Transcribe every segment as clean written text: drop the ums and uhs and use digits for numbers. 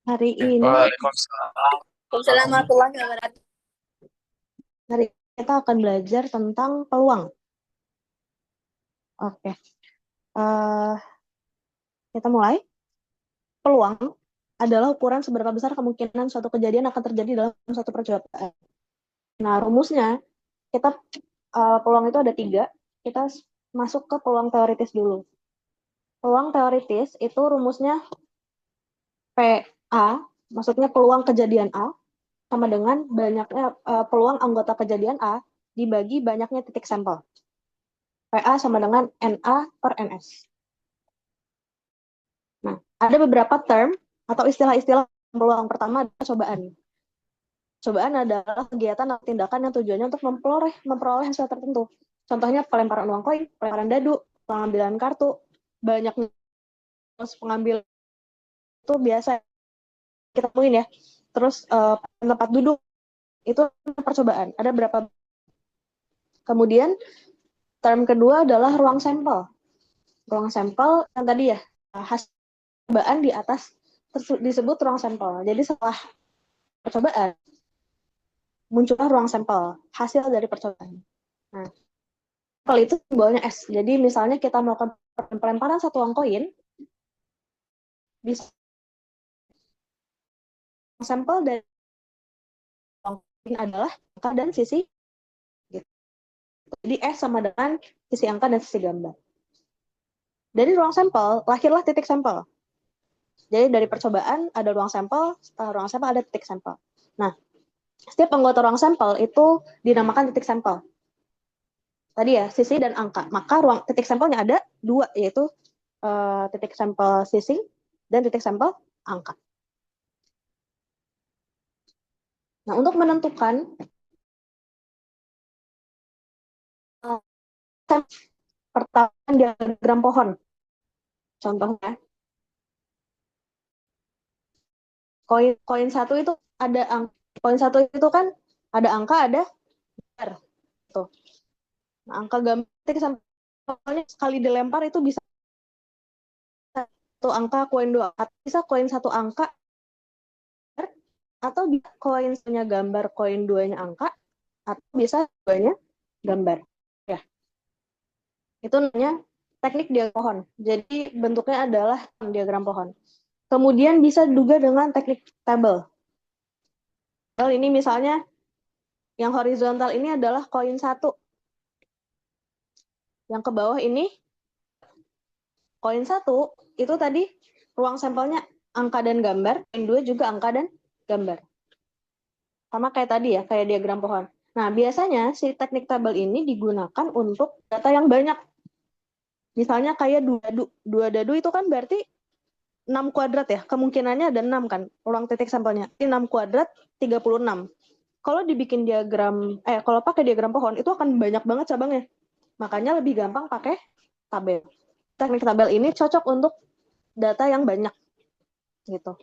Hari ini, Waalaikumsalam. Waalaikumsalam warahmatullahi wabarakatuh. hari kita akan belajar tentang peluang. Oke, eh, kita mulai. Peluang adalah ukuran seberapa besar kemungkinan suatu kejadian akan terjadi dalam suatu percobaan. Nah, rumusnya, kita peluang itu ada 3. Kita masuk ke peluang teoritis dulu. Peluang teoritis itu rumusnya PA, maksudnya peluang kejadian A, sama dengan banyaknya peluang anggota kejadian A dibagi banyaknya titik sampel. PA sama dengan NA per NS. Nah, ada beberapa term atau istilah-istilah peluang. Pertama adalah cobaan. Cobaan adalah kegiatan atau tindakan yang tujuannya untuk memperoleh hasil tertentu. Contohnya pelemparan uang koin, pelemparan dadu, pengambilan kartu, banyak pengambil itu biasa kita temuin ya. Terus tempat duduk itu percobaan. Ada berapa? Kemudian term kedua adalah ruang sampel. Ruang sampel yang tadi ya, hasil percobaan di atas disebut ruang sampel. Jadi setelah percobaan muncullah ruang sampel, hasil dari percobaan. Nah, kalau itu simbolnya S. Jadi misalnya kita melakukan pelemparan satu uang koin, bisa sampel dari uang koin adalah angka dan sisi. Gitu. Jadi S sama dengan sisi angka dan sisi gambar. Dari ruang sampel, lahirlah titik sampel. Jadi dari percobaan ada ruang sampel, setelah ruang sampel ada titik sampel. Nah, setiap anggota ruang sampel itu dinamakan titik sampel. Tadi ya, sisi dan angka. Maka ruang titik sampelnya ada 2, yaitu titik sampel sisi dan titik sampel angka. Nah, untuk menentukan pertama diagram pohon. Contohnya, koin satu itu ada angka. Koin satu itu kan ada angka, ada gambar. Tuh. Nah, angka gambar titik sampelnya sekali dilempar itu bisa satu angka, koin 2. Bisa koin satu angka, atau bisa koin satunya gambar, koin 2-nya angka, atau bisa 2-nya gambar. Ya, itu namanya teknik diagram pohon. Jadi bentuknya adalah diagram pohon. Kemudian bisa juga dengan teknik tabel. Ini misalnya yang horizontal ini adalah koin 1. Yang ke bawah ini koin 1 itu tadi ruang sampelnya angka dan gambar, koin 2 juga angka dan gambar. Sama kayak tadi ya, kayak diagram pohon. Nah, biasanya si teknik tabel ini digunakan untuk data yang banyak. Misalnya kayak 2 dadu. 2 dadu itu kan berarti 6 kuadrat ya. Kemungkinannya ada 6 kan, ruang titik sampelnya. Ini 6 kuadrat, 36. Kalau dibikin kalau pakai diagram pohon, itu akan banyak banget cabangnya. Makanya lebih gampang pakai tabel. Teknik tabel ini cocok untuk data yang banyak. Gitu.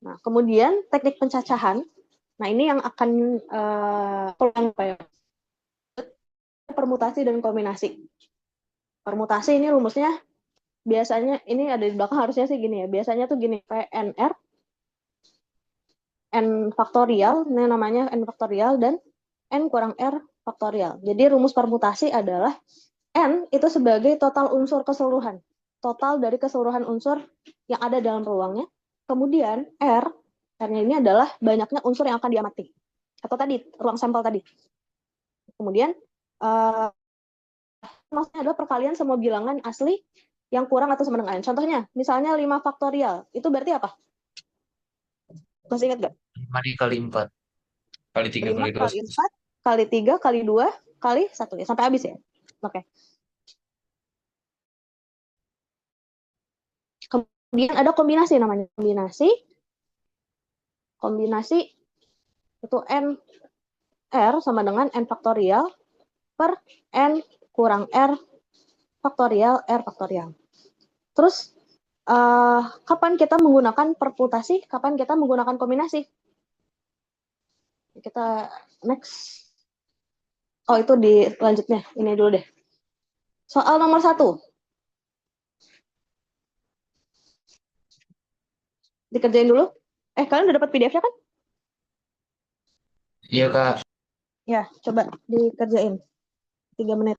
Nah, kemudian teknik pencacahan. Nah, ini yang akan permutasi dan kombinasi. Permutasi ini rumusnya biasanya ini ada di belakang, harusnya sih gini ya. Biasanya tuh gini, PNR n faktorial, ini namanya n faktorial, dan n kurang r faktorial. Jadi rumus permutasi adalah n itu sebagai total unsur keseluruhan. Total dari keseluruhan unsur yang ada dalam ruangnya. Kemudian r-nya ini adalah banyaknya unsur yang akan diamati. Atau tadi, ruang sampel tadi. Kemudian, maksudnya adalah perkalian semua bilangan asli yang kurang atau sama dengan n. Contohnya, misalnya 5 faktorial. Itu berarti apa? Masih ingat nggak? 5 dikali 4 kali 3 5 kali 2. kali 4 kali 3 kali 2 kali 1 ya. Sampai habis ya. Oke. Kemudian ada kombinasi namanya. Kombinasi itu n r sama dengan n faktorial per n kurang r faktorial r faktorial. Terus kapan kita menggunakan permutasi, kapan kita menggunakan kombinasi? Kita next. Oh, itu di selanjutnya. Ini dulu deh. Soal nomor 1. Dikerjain dulu. Kalian udah dapat PDF-nya kan? Iya, Kak. Ya, coba dikerjain. 3 menit.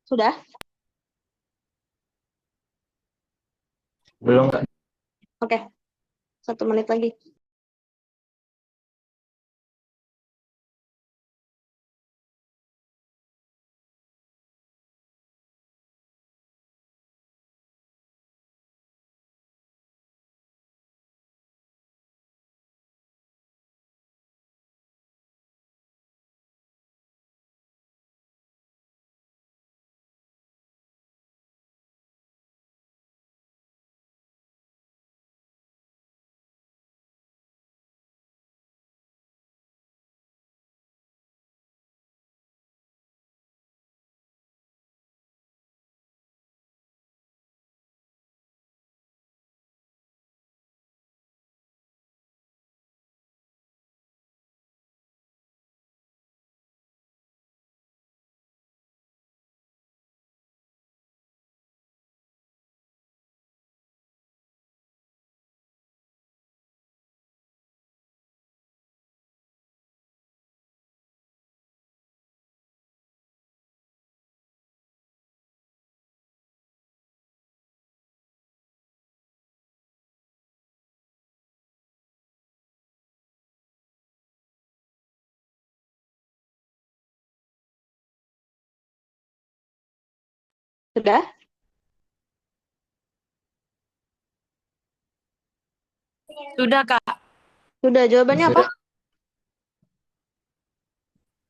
Sudah? Belum, Kak. Oke. 1 menit lagi. Sudah? Sudah, Kak. Sudah. Jawabannya apa?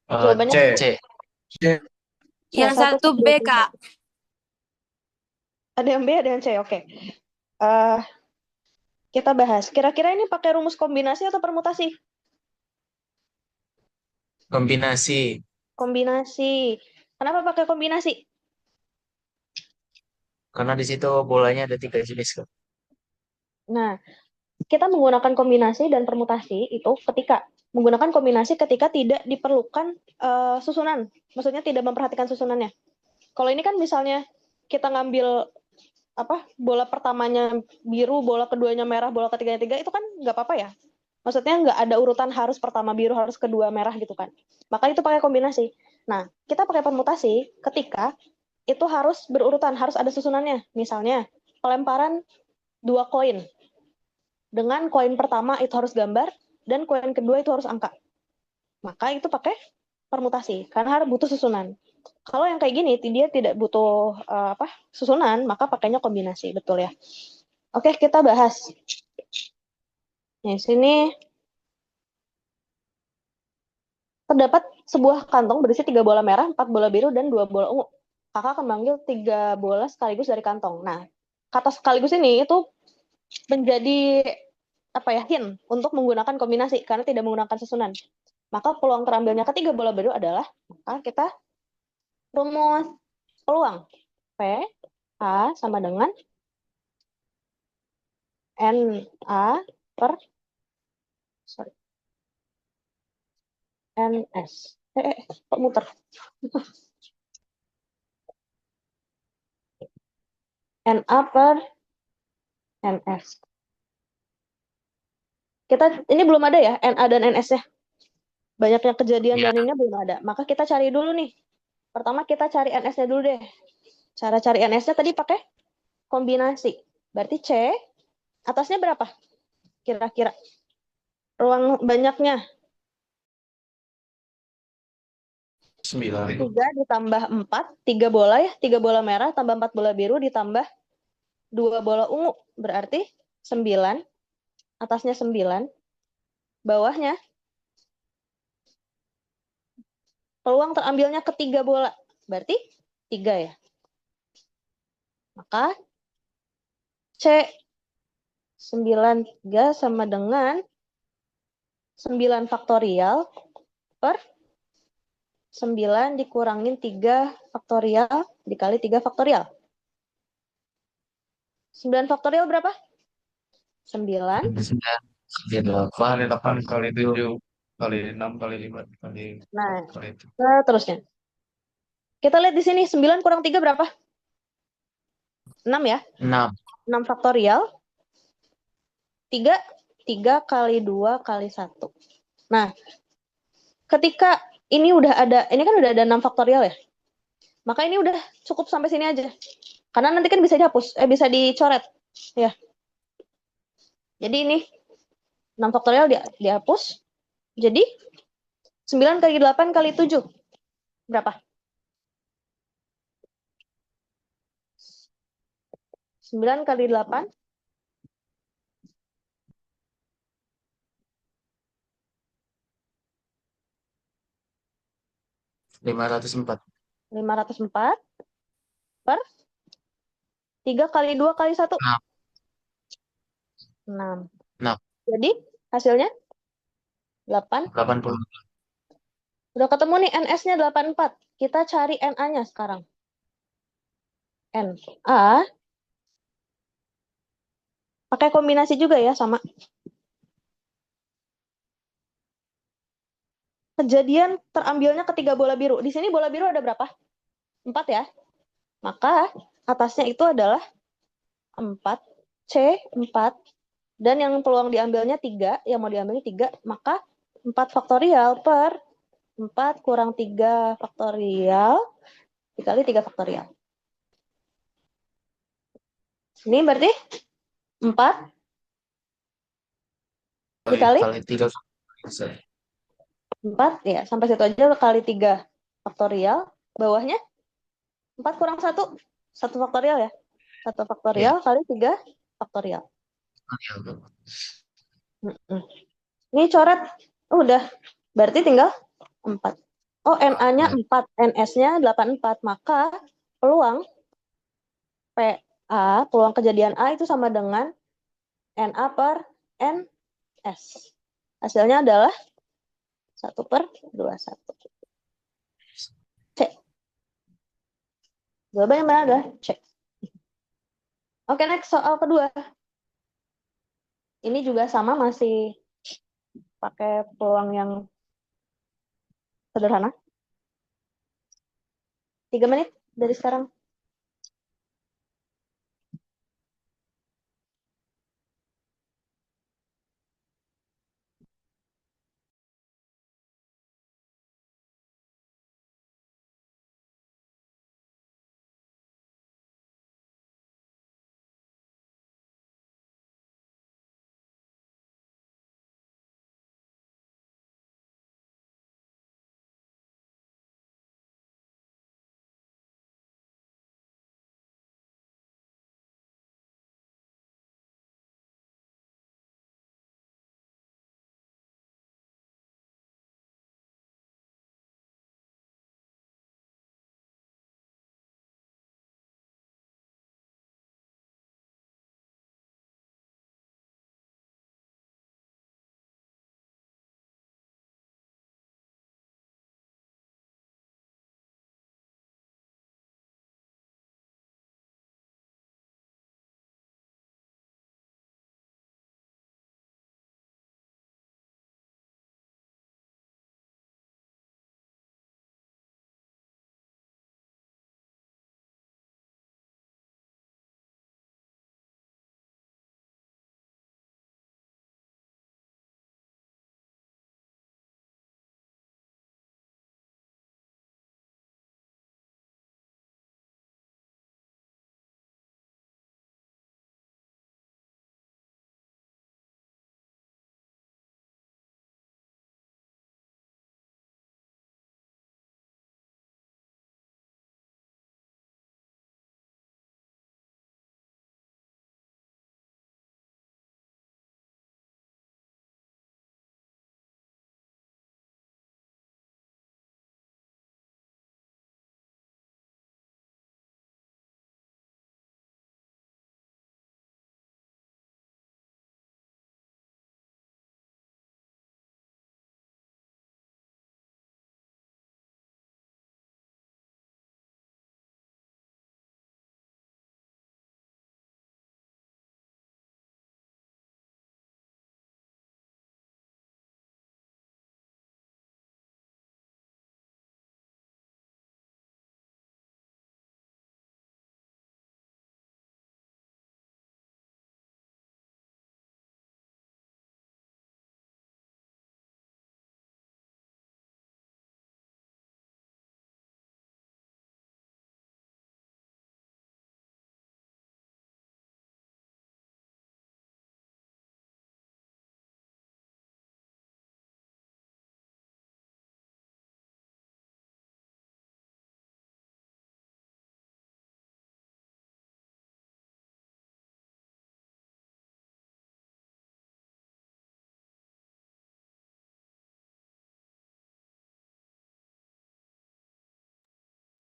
Sudah. Jawabannya C. Yang satu, satu B, dua, tiga. Kak. Ada yang B, ada yang C. Oke. Eh, kita bahas. Kira-kira ini pakai rumus kombinasi atau permutasi? Kombinasi. Kombinasi. Kenapa pakai kombinasi? Karena di situ bolanya ada 3 jenis, Kak. Nah, kita menggunakan kombinasi dan permutasi itu menggunakan kombinasi ketika tidak diperlukan susunan. Maksudnya tidak memperhatikan susunannya. Kalau ini kan misalnya kita ngambil bola pertamanya biru, bola keduanya merah, bola ketiganya tiga, itu kan nggak apa-apa ya. Maksudnya nggak ada urutan harus pertama biru, harus kedua merah gitu kan. Maka itu pakai kombinasi. Nah, kita pakai permutasi ketika itu harus berurutan, harus ada susunannya. Misalnya, pelemparan 2 koin. Dengan koin pertama itu harus gambar, dan koin kedua itu harus angka. Maka itu pakai permutasi karena harus butuh susunan. Kalau yang kayak gini dia tidak butuh susunan, maka pakainya kombinasi, betul ya. Oke, kita bahas. Di sini terdapat sebuah kantong berisi 3 bola merah, 4 bola biru, dan 2 bola ungu. Kakak akan manggil 3 bola sekaligus dari kantong. Nah, kata sekaligus ini itu menjadi hint untuk menggunakan kombinasi karena tidak menggunakan susunan. Maka peluang terambilnya ketiga bola biru adalah, maka kita rumus peluang P A sama dengan NA per NS. Kok muter? NA per NS. Ini belum ada ya, NA dan NS-nya. Banyaknya kejadian Ya. dan ini belum ada. Maka kita cari dulu nih. Pertama kita cari NS-nya dulu deh. Cara cari NS-nya tadi pakai kombinasi. Berarti C, atasnya berapa? Kira-kira. Ruang banyaknya. 9. 3 ditambah 4. 3 bola ya. 3 bola merah tambah 4 bola biru ditambah 2 bola ungu. Berarti 9. Atasnya 9. Bawahnya peluang terambilnya ketiga bola. Berarti 3 ya. Maka C 93 sama dengan 9 faktorial per 9 dikurangin 3 faktorial dikali 3 faktorial. 9 faktorial berapa? 9. 8 kali 7 kali 6 kali 5 kali Nah, 4 kali 7. terusnya. Kita lihat di sini 9 kurang 3 berapa? 6 ya. 6. 6 faktorial 3 kali 2 kali 1. Nah, ketika ini kan udah ada 6 faktorial ya. Maka ini udah cukup sampai sini aja. Karena nanti kan bisa dihapus, bisa dicoret. Ya. Jadi ini 6 faktorial dihapus. Jadi 9 kali 8 kali 7. Berapa? 9 kali 8. 504. 504 per 3 kali 2 kali 1. 6. 6. 6. Jadi hasilnya 8. 80. Udah ketemu nih NS-nya 84. Kita cari NA-nya sekarang. NA pakai kombinasi juga ya sama. Kejadian terambilnya ketiga bola biru. Di sini bola biru ada berapa? 4 ya. Maka atasnya itu adalah 4. C 4. Dan yang peluang diambilnya 3. Yang mau diambilnya 3. Maka 4 faktorial per 4 kurang 3 faktorial dikali 3 faktorial. Ini berarti 4 dikali Kali 3. 4 ya, sampai situ aja kali 3 faktorial. Bawahnya 4 kurang 1. 1 faktorial ya. 1 faktorial kali 3 faktorial. Ini coret. Udah. Berarti tinggal 4. Oh, NA-nya 4. NS-nya 84. Maka peluang PA, peluang kejadian A itu sama dengan NA per NS. Hasilnya adalah 1/21. C. Jawabannya mana adalah C. Oke, next soal kedua. Ini juga sama, masih pakai peluang yang sederhana. 3 menit dari sekarang.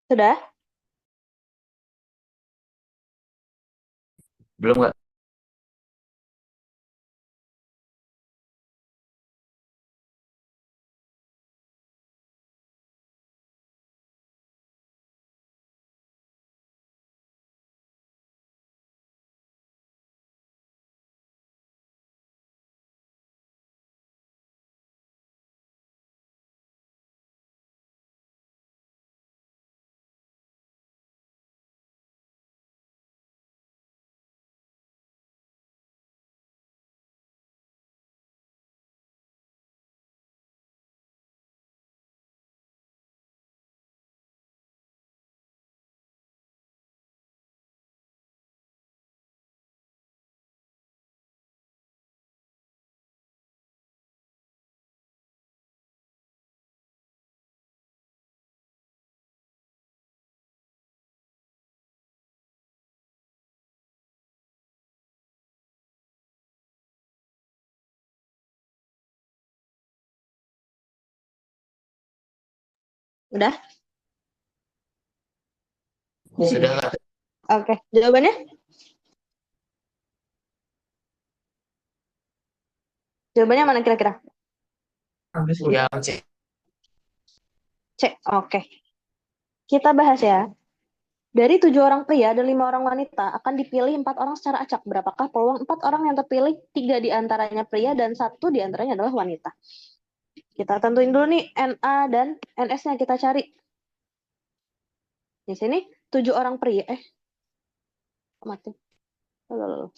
Sudah? Belum nggak? Udah? Sudah lah. Oke. Jawabannya? Jawabannya mana kira-kira? Yang C. C. Oke. Kita bahas ya. Dari 7 orang pria dan 5 orang wanita akan dipilih 4 orang secara acak. Berapakah peluang 4 orang yang terpilih? 3 diantaranya pria dan 1 diantaranya adalah wanita. Kita tentuin dulu nih NA dan NS-nya kita cari. Di sini 7 orang pria. Mati. Lalu.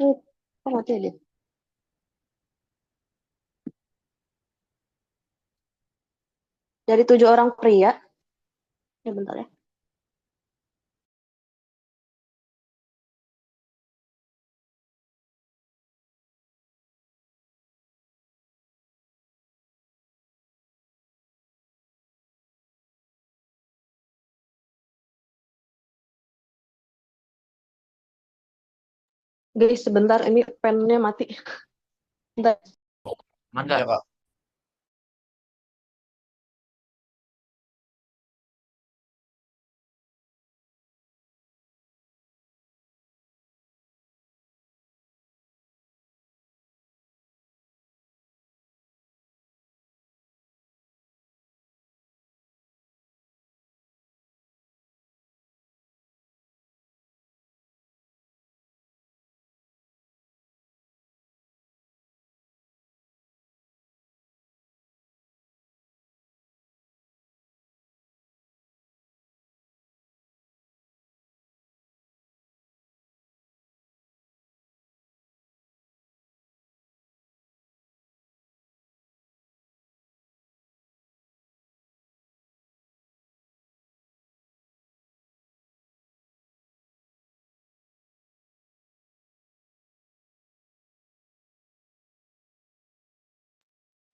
Kok mati ya dia? Dari 7 orang pria. Ya bentar ya. Guys, sebentar. Ini pennya mati. Bentar. Mana? Ya, Kak.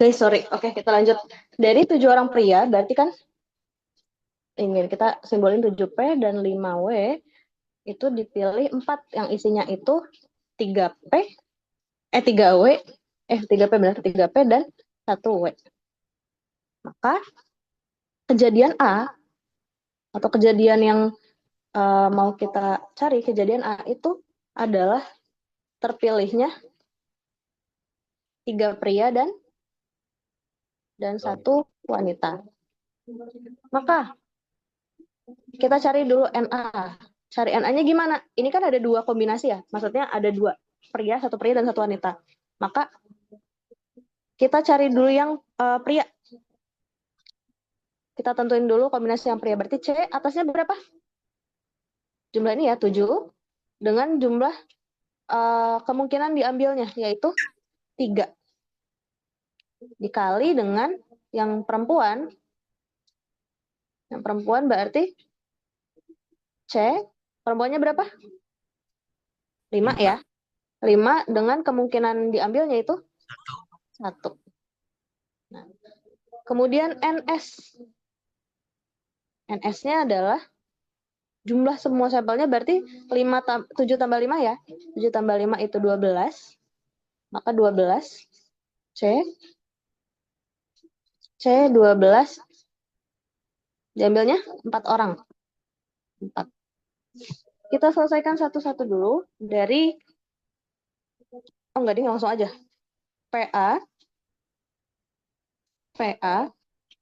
Guys, sorry. Oke, kita lanjut. Dari 7 orang pria, berarti kan ini kita simbolin 7P dan 5W itu dipilih 4 yang isinya itu 3P 3W 3P benar 3P dan 1W. Maka kejadian A atau kejadian yang mau kita cari, kejadian A itu adalah terpilihnya 3 pria dan 1 wanita. Maka kita cari dulu NA. Cari NA-nya gimana? Ini kan ada 2 kombinasi ya. Maksudnya ada 2 pria, 1 pria dan 1 wanita. Maka kita cari dulu yang pria. Kita tentuin dulu kombinasi yang pria. Berarti C atasnya berapa? Jumlah ini ya 7 dengan jumlah kemungkinan diambilnya yaitu 3. Dikali dengan yang perempuan. Yang perempuan berarti C. Perempuannya berapa? 5 ya. 5 dengan kemungkinan diambilnya itu 1. Nah, kemudian NS. NS-nya adalah jumlah semua sampelnya berarti 7 tambah 5 ya. 7 tambah 5 itu 12. Maka 12 C C 12. Diambilnya 4 orang. 4. Kita selesaikan satu-satu dulu dari, oh enggak deh, langsung aja. PA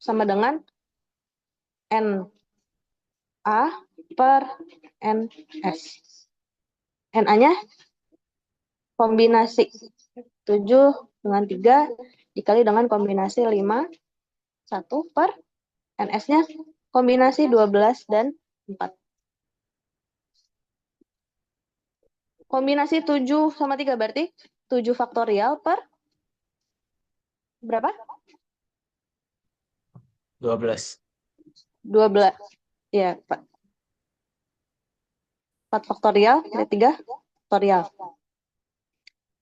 sama dengan NA per NS. NA-nya kombinasi 7 dengan 3 dikali dengan kombinasi 5, 1 per NS-nya kombinasi 12 dan 4. Kombinasi 7 sama 3 berarti 7 faktorial per berapa? 12. 12. Ya, 4 faktorial kali 3 faktorial.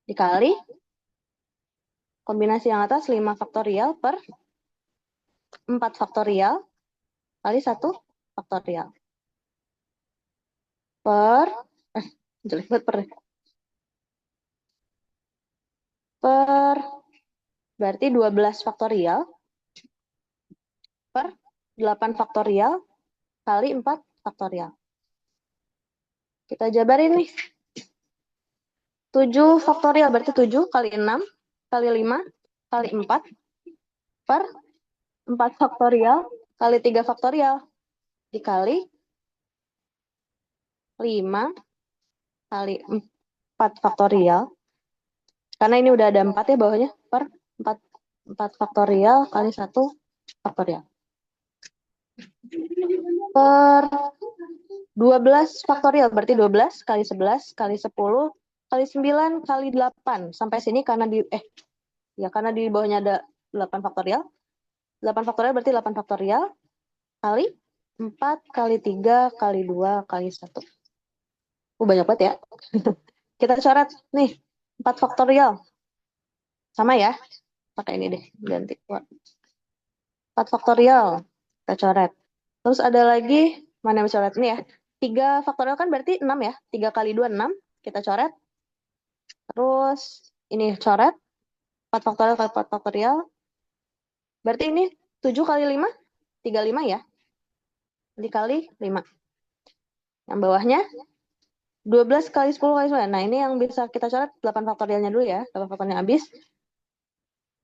Dikali kombinasi yang atas 5 faktorial per 4 faktorial kali 1 faktorial. Per, jelek banget per, berarti 12 faktorial per 8 faktorial kali 4 faktorial. Kita jabarin nih. 7 faktorial berarti 7 kali 6 kali 5 kali 4 per 4 faktorial kali 3 faktorial dikali 5 kali 4 faktorial. Karena ini udah ada 4 ya bawahnya, per 4 faktorial kali 1 faktorial. Per 12 faktorial berarti 12 kali 11 kali 10 kali 9 kali 8. Sampai sini karena karena di bawahnya ada 8 faktorial. 8 faktorial berarti 8 faktorial kali 4 kali 3 kali 2 kali 1. Banyak banget ya. Kita coret nih 4 faktorial. Sama ya. Pakai ini deh, ganti. 4 faktorial. Kita coret. Terus ada lagi, mana yang coret ini ya. 3 faktorial kan berarti 6 ya. 3 kali 2, 6. Kita coret. Terus ini coret. 4 faktorial kali 4 faktorial. Berarti ini 7 kali 5, 35 ya. Dikali 5. Yang bawahnya 12 kali 10 kali 9. Nah, ini yang bisa kita coret 8 faktorialnya dulu ya. 8 faktorialnya habis.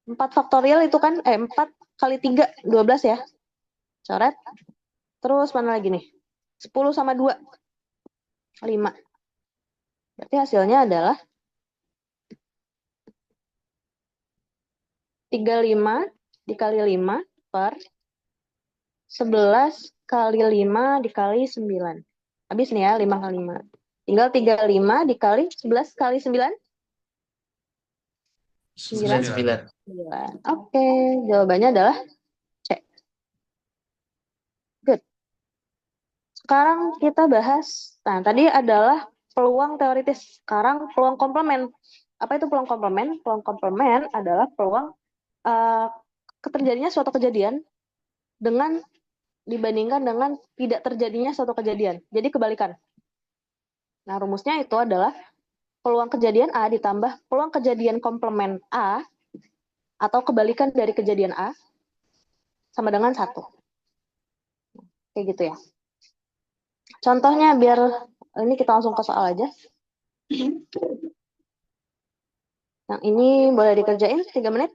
4 faktorial itu kan, 4 kali 3, 12 ya. Coret. Terus mana lagi nih? 10 sama 2, 5. Berarti hasilnya adalah 35 dikali 5 per 11 kali 5 dikali 9. Habis nih ya, 5 kali 5. Tinggal 35 dikali 11 kali 9. 9. Oke, jawabannya adalah C. Good. Sekarang kita bahas, nah tadi adalah peluang teoritis. Sekarang peluang komplement. Apa itu peluang komplement? Peluang komplement adalah peluang terjadinya suatu kejadian dengan dibandingkan dengan tidak terjadinya suatu kejadian. Jadi kebalikan. Nah, rumusnya itu adalah peluang kejadian A ditambah peluang kejadian komplement A atau kebalikan dari kejadian A sama dengan 1. Kayak gitu ya. Contohnya biar ini kita langsung ke soal aja. Yang ini boleh dikerjain 3 menit.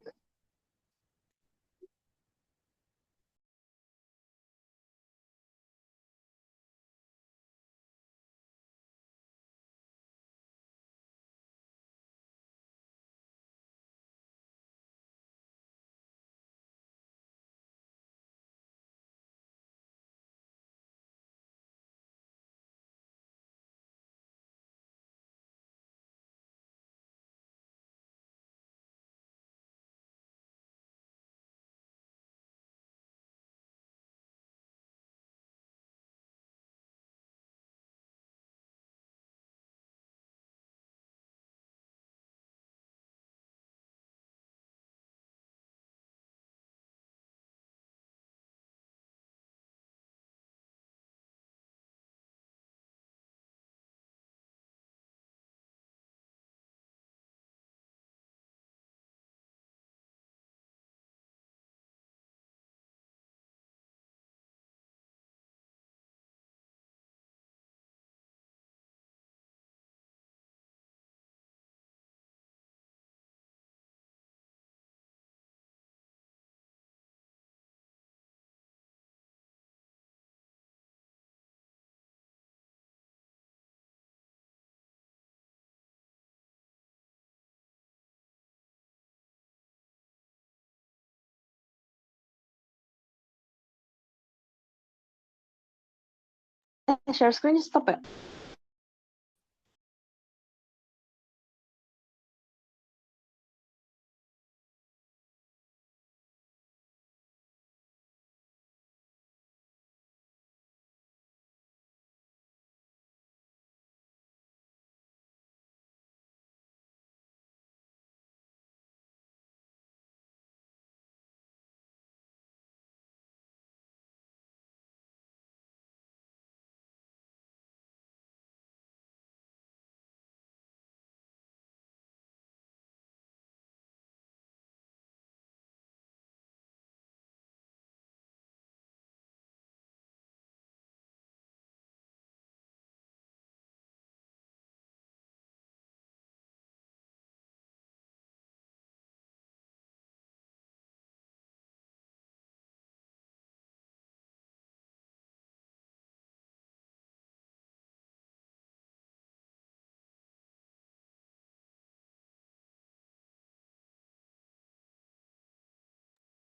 Share screen stop ya?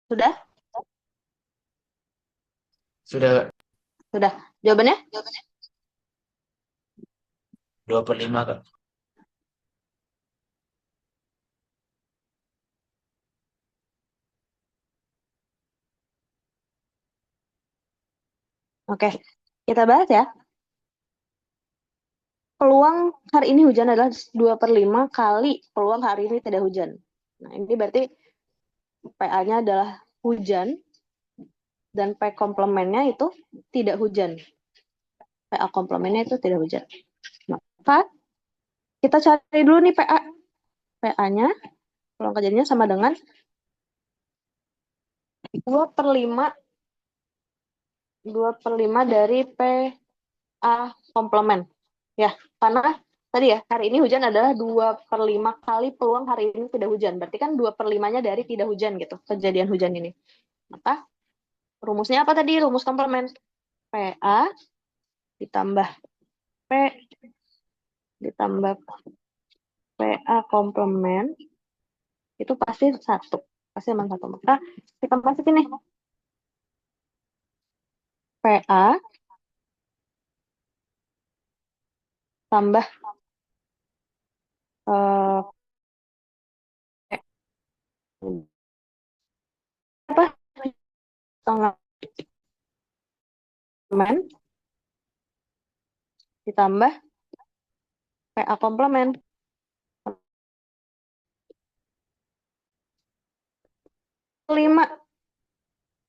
Sudah? Sudah Sudah. Jawabannya? 2/5 Kak. Oke. Kita bahas ya. Peluang hari ini hujan adalah 2/5 kali peluang hari ini tidak hujan. Nah, ini berarti PA-nya adalah hujan dan P komplemennya itu tidak hujan. PA komplemennya itu tidak hujan. Maka kita cari dulu nih PA. PA-nya, peluang kejadiannya sama dengan 2/5 dari PA komplemen. Ya, karena tadi ya, hari ini hujan adalah 2/5 kali peluang hari ini tidak hujan. Berarti kan 2/5-nya dari tidak hujan gitu, kejadian hujan ini. Maka rumusnya apa tadi? Rumus komplemen. PA ditambah P ditambah PA komplemen itu pasti satu. Pasti sama satu. Maka kita masukin nih. PA tambah eh, apa? Setengah komplemen ditambah PA komplemen. 5.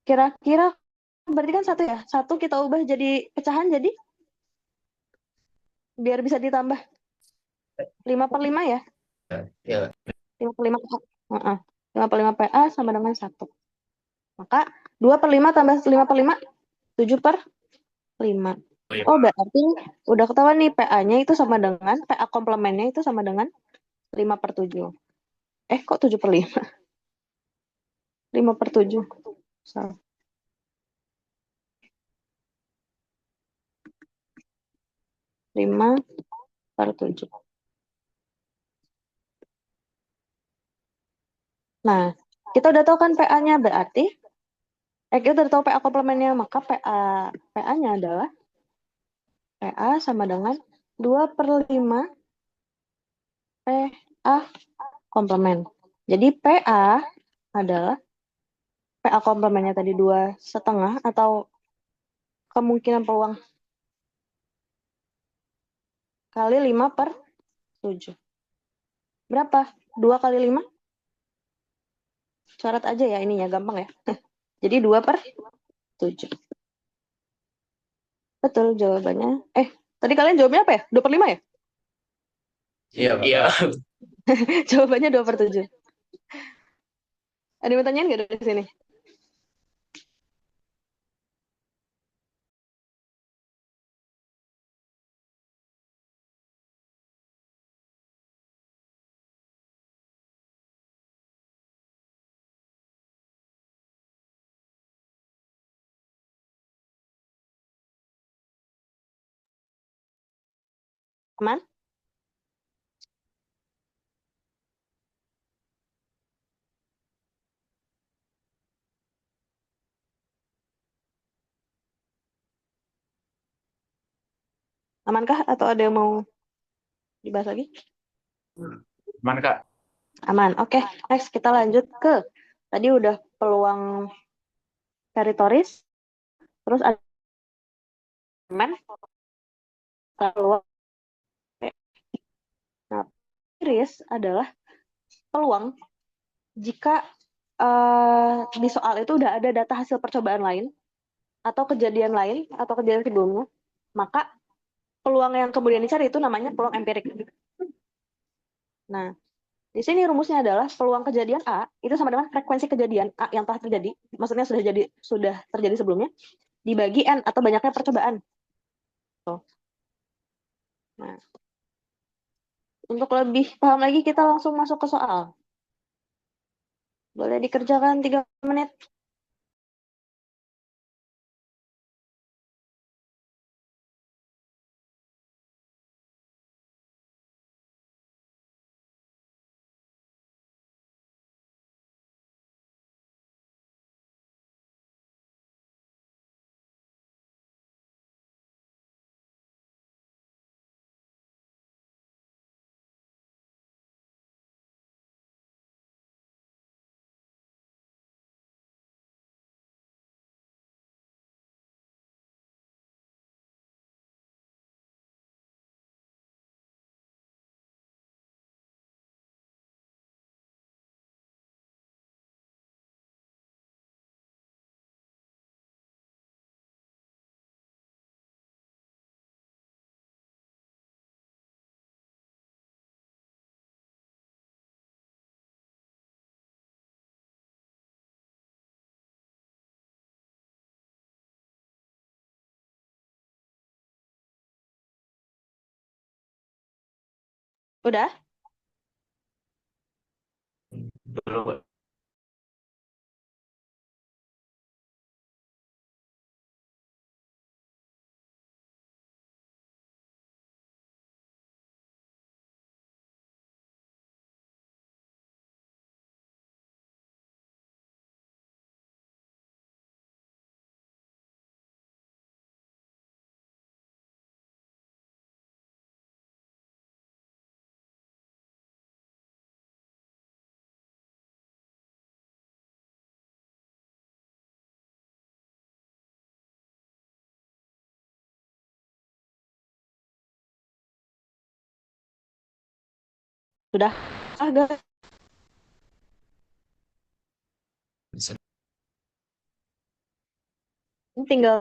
Kira-kira berarti kan satu ya. Satu kita ubah jadi pecahan jadi biar bisa ditambah 5/5 ya. Ya. 5/5 PA. Heeh. 5/5 PA sama dengan 1. Maka 2/5 tambah 5/5 7/5. Oh, iya. Oh, berarti udah ketahuan nih PA-nya itu sama dengan PA komplemennya itu sama dengan 5/7. Kok 7/5? 5/7. Salah. 5/7. Nah, kita udah tahu kan PA-nya berarti kita udah tahu PA komplemennya, maka PA-nya adalah PA sama dengan 2/5 PA komplemen. Jadi PA adalah PA komplemennya tadi 2,5 atau kemungkinan peluang kali 5/7. Berapa? 2 kali 5? Coret aja ya ininya, gampang ya. Jadi 2/7. Betul jawabannya. Tadi kalian jawabnya apa ya? 2/5 ya? Iya, Kak. Iya. Jawabannya 2/7. Ada yang mau tanyain nggak dari sini? Aman? Amankah atau ada yang mau dibahas lagi? Aman, Kak. Aman. Oke, next kita lanjut ke tadi udah peluang teritoris, terus ada men, peluang. Nah, tiris adalah peluang jika di soal itu udah ada data hasil percobaan lain atau kejadian lain atau kejadian sebelumnya, maka peluang yang kemudian dicari itu namanya peluang empirik. Nah, di sini rumusnya adalah peluang kejadian A itu sama dengan frekuensi kejadian A yang telah terjadi, maksudnya sudah terjadi sebelumnya, dibagi N atau banyaknya percobaan. Nah, untuk lebih paham lagi kita langsung masuk ke soal. Boleh dikerjakan 3 menit. Udah? Dulu, Kak. Sudah? Agak tinggal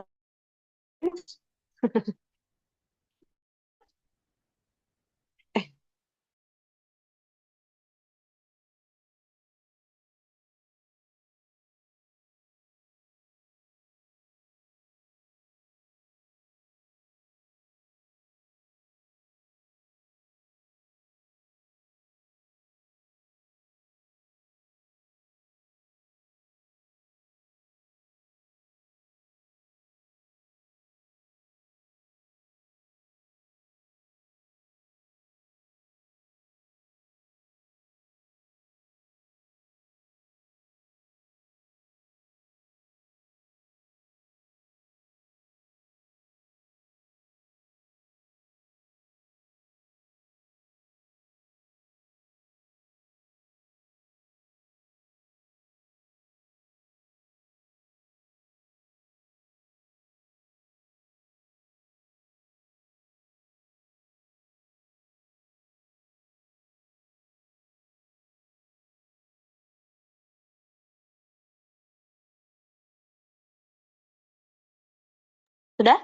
sudah?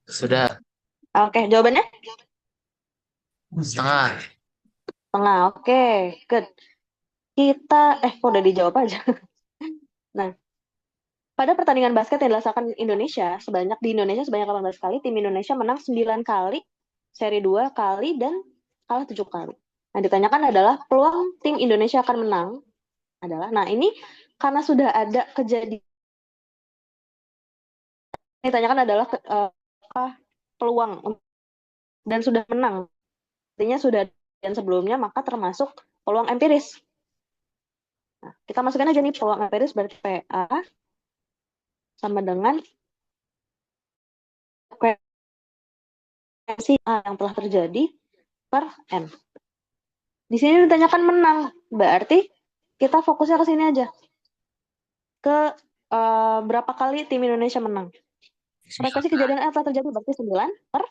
Sudah Oke, jawabannya setengah. setengah. Oke, good. Kita kok udah dijawab aja. Nah, pada pertandingan basket yang dilaksanakan di Indonesia sebanyak 18 kali, tim Indonesia menang 9 kali, seri 2 kali, dan kalah 7 kali. Nah, ditanyakan adalah peluang tim Indonesia akan menang adalah, nah ini karena sudah ada kejadian, ditanyakan adalah peluang dan sudah menang. Artinya sudah dan sebelumnya, maka termasuk peluang empiris. Nah, kita masukkan aja nih peluang empiris berarti PA sama dengan si A yang telah terjadi per N. Di sini ditanyakan menang, berarti kita fokusnya ke sini aja. Ke berapa kali tim Indonesia menang. Frekuensi kejadian A telah terjadi berarti 9 per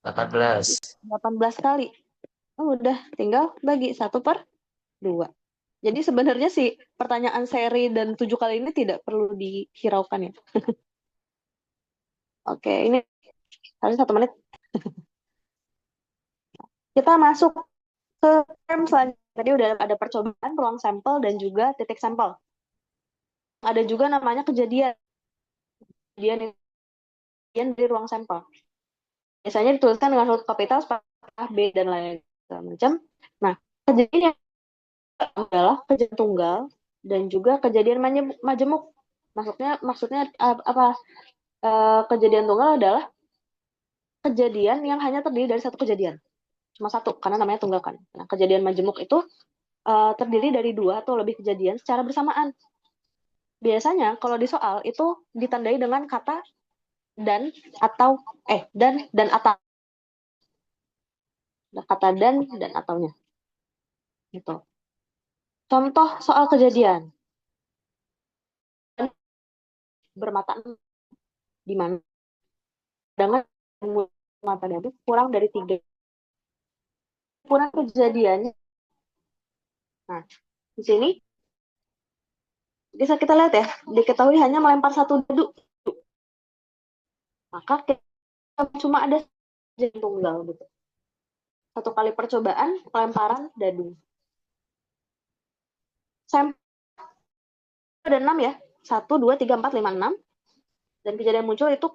18. 18 kali. Oh, udah, tinggal bagi 1 per 2. Jadi sebenarnya sih pertanyaan seri dan 7 kali ini tidak perlu dihiraukan ya. Oke, ini harus 1 menit. Kita masuk ke term selanjutnya. Tadi udah ada percobaan, ruang sampel, dan juga titik sampel. Ada juga namanya kejadian. Kejadian di ruang sampel. Biasanya dituliskan dengan huruf kapital, A, B, dan lain macam. Nah, kejadian yang adalah kejadian tunggal dan juga kejadian majemuk. Maksudnya apa? Kejadian tunggal adalah kejadian yang hanya terdiri dari satu kejadian. Cuma satu, karena namanya tunggal kan. Nah, kejadian majemuk itu terdiri dari 2 atau lebih kejadian secara bersamaan. Biasanya kalau di soal itu ditandai dengan kata dan atau dan atau. Kata dan ataunya. Gitu. Contoh soal kejadian. Bermata di mana dengan mata itu kurang dari 3. Kurang kejadiannya. Nah, di sini bisa kita lihat ya, diketahui hanya melempar 1 dadu. Maka kita cuma ada kejadian tunggal gitu. 1 kali percobaan pelemparan dadu. Sampel ada 6 ya. 1, 2, 3, 4, 5, 6. Dan kejadian muncul itu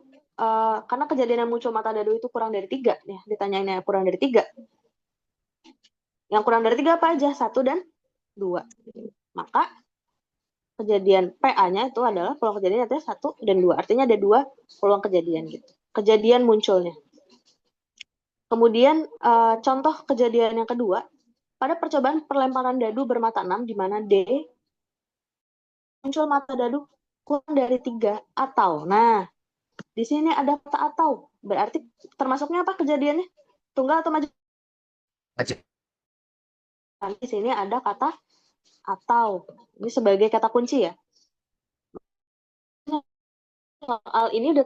karena kejadian yang muncul mata dadu itu kurang dari 3 ya, ditanyainnya kurang dari 3. Yang kurang dari 3 apa aja? 1 dan 2. Maka kejadian PA-nya itu adalah peluang kejadian artinya 1 dan 2. Artinya ada 2 peluang kejadian gitu. Kejadian munculnya. Kemudian contoh kejadian yang kedua, pada percobaan perlemparan dadu bermata 6 di mana D muncul mata dadu kurang dari 3 atau. Nah, di sini ada kata atau. Berarti termasuknya apa kejadiannya? Tunggal atau majemuk? Majemuk. Di sini ada kata atau. Ini sebagai kata kunci ya. Soal ini udah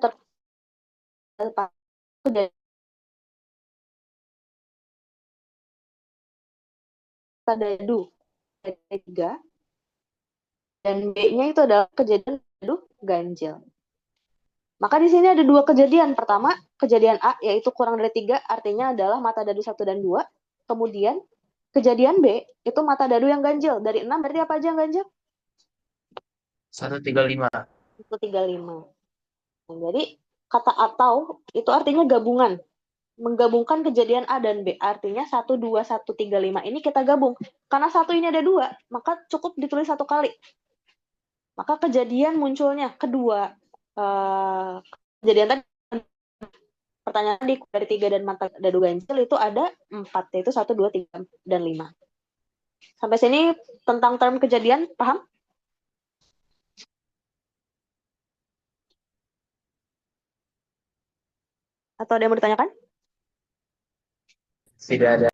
dadu 3 dan B-nya itu adalah kejadian dadu ganjil. Maka di sini ada 2 kejadian. Pertama, kejadian A yaitu kurang dari 3 artinya adalah mata dadu 1 dan 2. Kemudian kejadian B itu mata dadu yang ganjil. Dari 6 berarti apa aja yang ganjil? 135. 135. Nah, jadi kata atau itu artinya gabungan. Menggabungkan kejadian A dan B. Artinya 1, 2, 1, 3, 5 ini kita gabung. Karena 1 ini ada 2, maka cukup ditulis 1 kali. Maka kejadian munculnya kedua kejadian tadi pertanyaan dari 3 dan mata dadu ganjil itu ada 4, yaitu 1, 2, 3, dan 5. Sampai sini tentang term kejadian, paham? Atau ada yang mau ditanyakan? Tidak ada.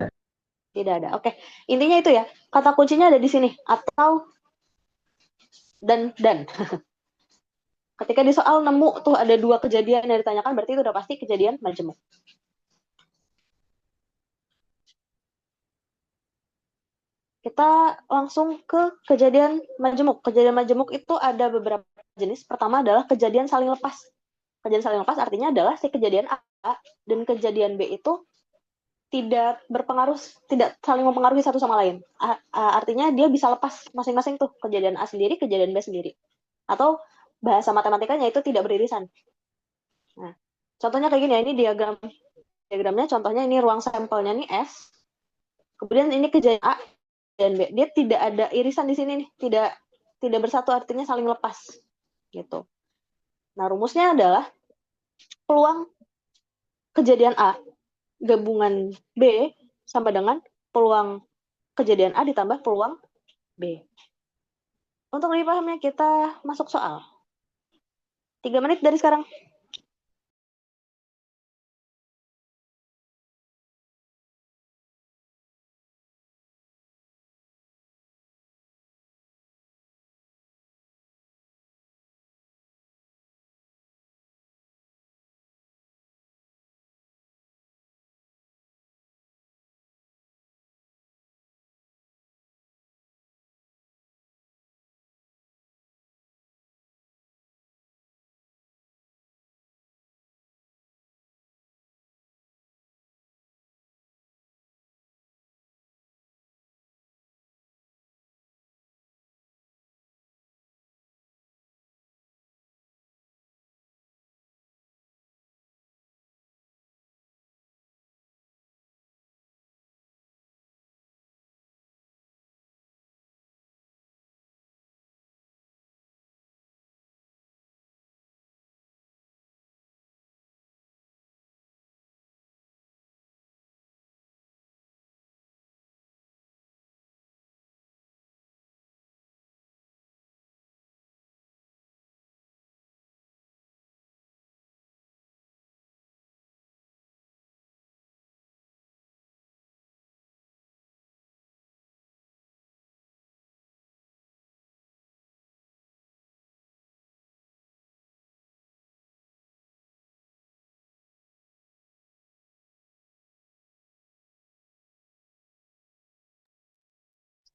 Tidak ada. Oke. Intinya itu ya. Kata kuncinya ada di sini. Atau dan. Ketika di soal nemu tuh ada 2 kejadian yang ditanyakan, berarti itu udah pasti kejadian majemuk. Kita langsung ke kejadian majemuk. Kejadian majemuk itu ada beberapa jenis. Pertama adalah kejadian saling lepas. Kejadian saling lepas artinya adalah si kejadian A dan kejadian B itu tidak berpengaruh, tidak saling mempengaruhi satu sama lain. Artinya dia bisa lepas masing-masing tuh, kejadian A sendiri, kejadian B sendiri. Atau bahasa matematikanya itu tidak beririsan. Nah, contohnya kayak gini ya, ini diagramnya contohnya ini ruang sampelnya nih S. Kemudian ini kejadian A dan B. Dia tidak ada irisan di sini nih, tidak bersatu, artinya saling lepas. Gitu. Nah, rumusnya adalah peluang kejadian A gabungan B sama dengan peluang kejadian A ditambah peluang B. Untuk lebih pahamnya kita masuk soal. 3 menit dari sekarang.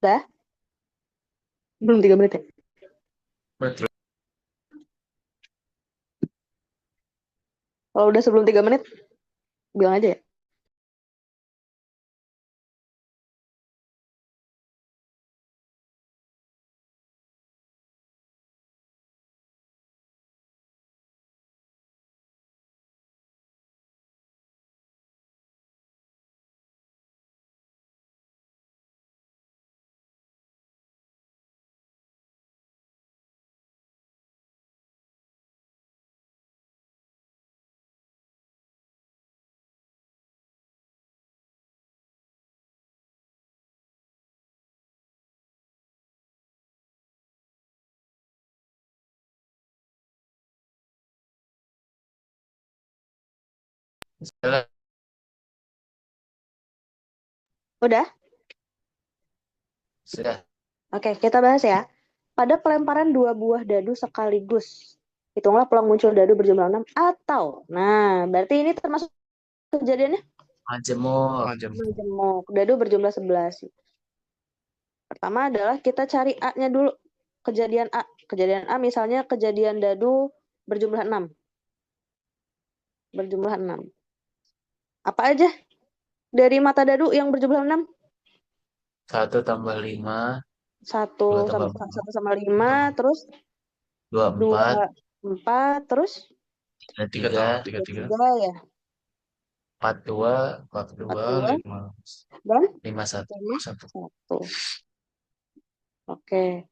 Udah? Belum 3 menit ya? Betul. Kalau udah sebelum 3 menit, bilang aja ya. Sudah. Udah? Sudah. Oke, kita bahas ya. Pada pelemparan 2 buah dadu sekaligus, hitunglah peluang muncul dadu berjumlah 6 atau. Nah, berarti ini termasuk kejadiannya Majemuk. majemuk. Dadu berjumlah 11. Pertama adalah kita cari A-nya dulu. Kejadian A. Kejadian A misalnya kejadian dadu berjumlah 6. Berjumlah 6. Apa aja dari mata dadu yang berjumlah 6? 1 tambah 5. 1 2 sama tambah 4. 1 sama 5, terus 2, 2, 4. 4, terus 3, 3. 3 ya. 4, 2. 4, 2. 2 5. dan 5, 1. 5, 1. 1. Oke.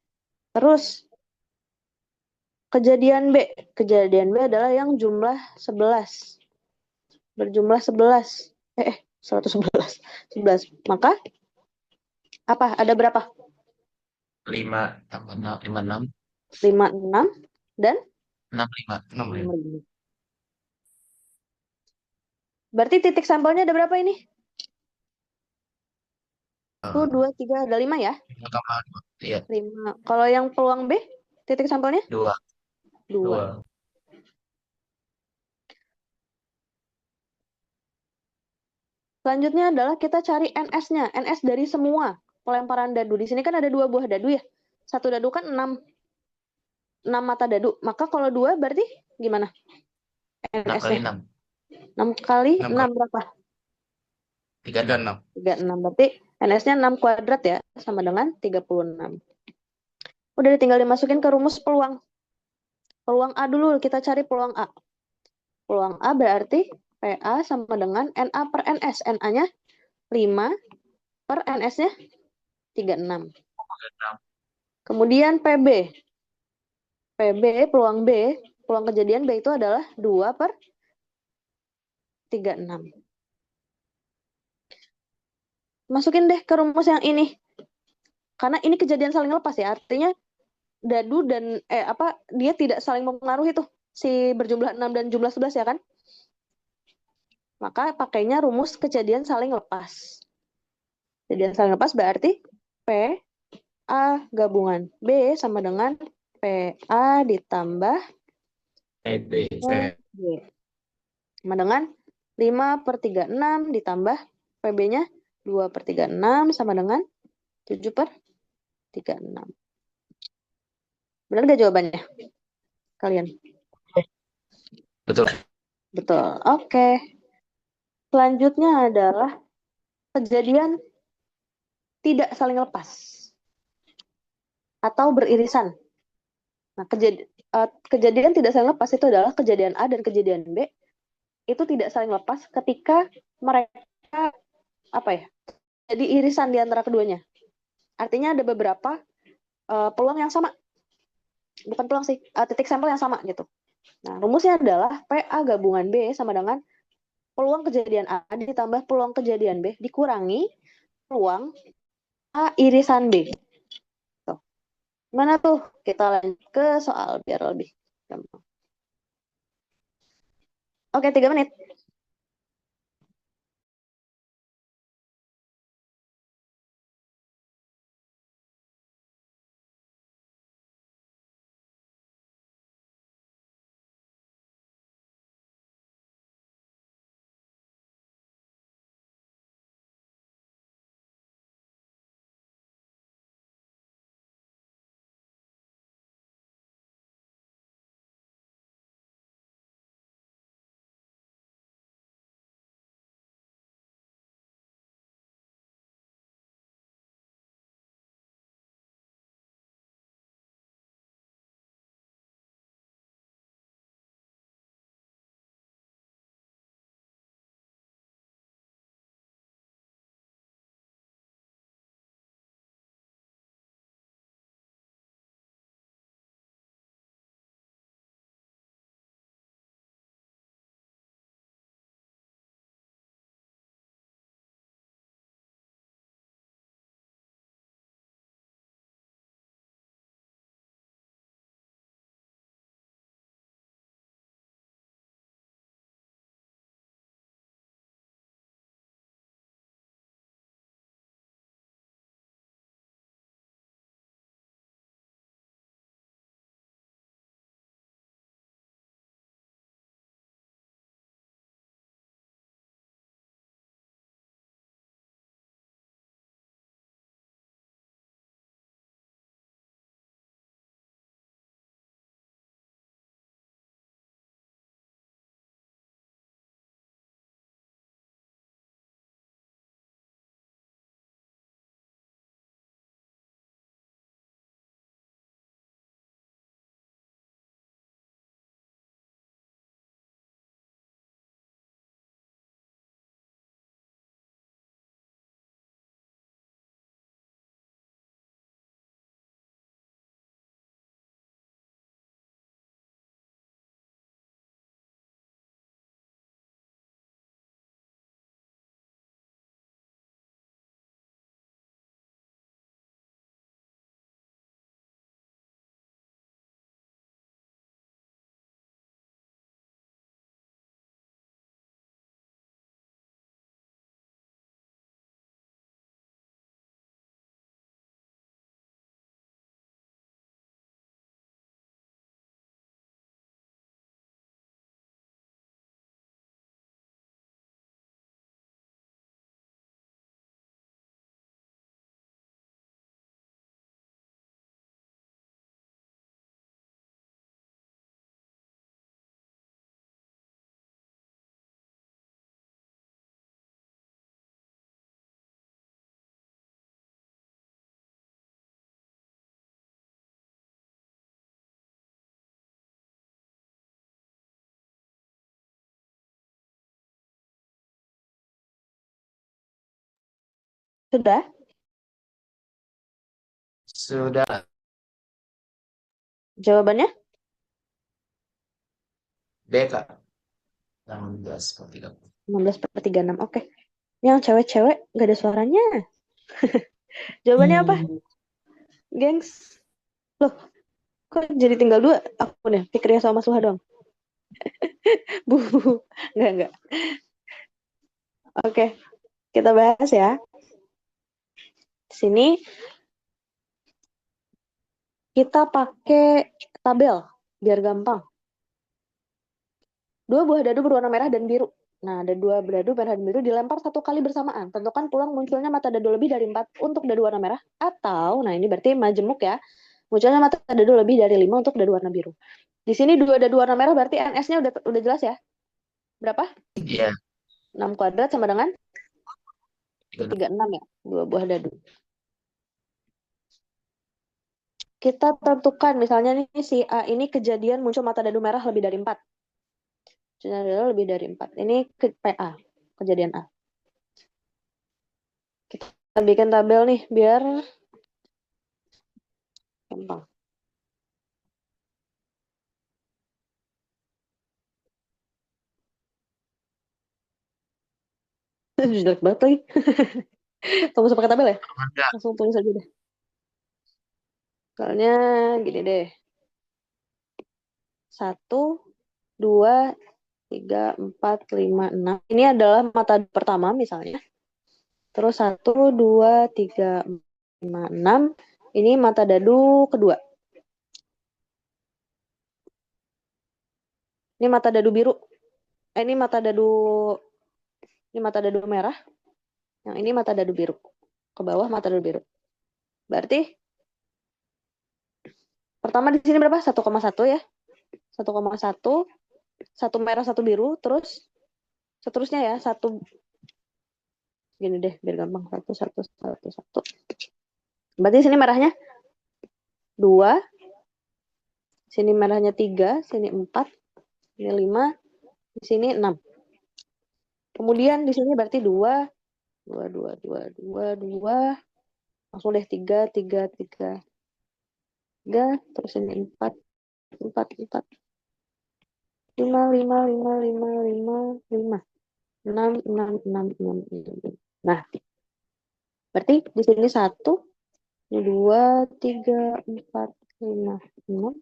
Terus kejadian B. Kejadian B adalah yang jumlah 11. Berjumlah 11. 111. 11. Maka apa? Ada berapa? 5 tambah 6. 5, 6. 5, 6 dan 6, 5. 6, 5. 5. Berarti titik sampelnya ada berapa ini? 1, 2, 3, ada 5 ya? 5 tambah 2. Iya. 5. Kalau yang peluang B, titik sampelnya? 2. 2. Selanjutnya adalah kita cari NS-nya. NS dari semua pelemparan dadu. Di sini kan ada 2 buah dadu ya. Satu dadu kan 6 mata dadu. Maka kalau 2 berarti gimana? 6 kali NS-nya. 6. 6 kali 6 6 berapa? 36. 36. Berarti NS-nya 6 kuadrat ya. Sama dengan 36. Udah tinggal dimasukin ke rumus peluang. Peluang A dulu. Kita cari peluang A. Peluang A berarti PA sama dengan NA per NS. NA-nya 5 per NS-nya 36. Kemudian PB. PB, peluang B, peluang kejadian B itu adalah 2 per 36. Masukin deh ke rumus yang ini. Karena ini kejadian saling lepas ya. Artinya dadu dan dia tidak saling mempengaruhi tuh. Si berjumlah 6 dan jumlah 11 ya kan? Maka pakainya rumus kejadian saling lepas. Kejadian saling lepas berarti P A gabungan B sama dengan PA ditambah PB. B. Sama dengan 5 per 36 ditambah PB-nya 2 per 36 sama dengan 7 per 36. Benar gak jawabannya? Kalian? Betul. Betul. Oke. Selanjutnya adalah kejadian tidak saling lepas atau beririsan. Nah, kejadian tidak saling lepas itu adalah kejadian A dan kejadian B itu tidak saling lepas ketika mereka jadi irisan di antara keduanya. Artinya ada beberapa peluang yang sama. Bukan peluang sih, titik sampel yang sama gitu. Nah, rumusnya adalah PA gabungan B sama dengan peluang kejadian A ditambah peluang kejadian B dikurangi peluang A irisan B. Tuh. Mana tuh? Kita lanjut ke soal biar lebih gampang. Oke, 3 menit. Sudah? Sudah. Jawabannya? B, Kak. 16/30. 16/36. Oke. Yang cewek-cewek nggak ada suaranya. Jawabannya apa, gengs? Loh, kok jadi tinggal 2? Aku nih, Fikriya sama Suha doang. Bu, enggak. Oke, kita bahas ya. Di sini kita pakai tabel biar gampang. 2 buah dadu berwarna merah dan biru. Nah, ada 2 dadu merah dan biru dilempar 1 kali bersamaan. Tentukan peluang munculnya mata dadu lebih dari 4 untuk dadu warna merah atau, nah ini berarti majemuk ya, munculnya mata dadu lebih dari 5 untuk dadu warna biru. Di sini 2 dadu warna merah berarti NS-nya udah jelas ya. Berapa? Iya. 6 kuadrat sama dengan 36 ya, 2 buah dadu. Kita tentukan misalnya nih si A ini kejadian muncul mata dadu merah lebih dari 4. Kejadian lebih dari 4. Ini PA, kejadian A. Kita bikin tabel nih biar gampang. Jelek banget lagi. Kamu usah pakai tabel ya? Enggak. Langsung tulis aja deh. Soalnya gini deh. 1, 2, 3, 4, 5, 6. Ini adalah mata pertama misalnya. Terus 1, 2, 3, 4, 5, 6. Ini mata dadu kedua. Ini mata dadu biru. Ini mata dadu merah. Yang ini mata dadu biru. Ke bawah mata dadu biru. Berarti pertama di sini berapa? 1,1 ya. 1,1. 1 merah, 1 biru. Terus seterusnya ya. 1. Gini deh, biar gampang. 1, 1, 1, 1. Berarti sini merahnya 2. Sini merahnya 3. Sini 4. Sini 5. Di sini 6. Kemudian di sini berarti 2. 2, 2, 2, 2, 2. Langsung deh 3, 3, 3. 3. Terus ini 4. 4, 4. 5, 5, 5, 5, 5, 5. 6, 6, 6, 6, 6. Nah, berarti di sini 1, 2, 3, 4, 5, 6.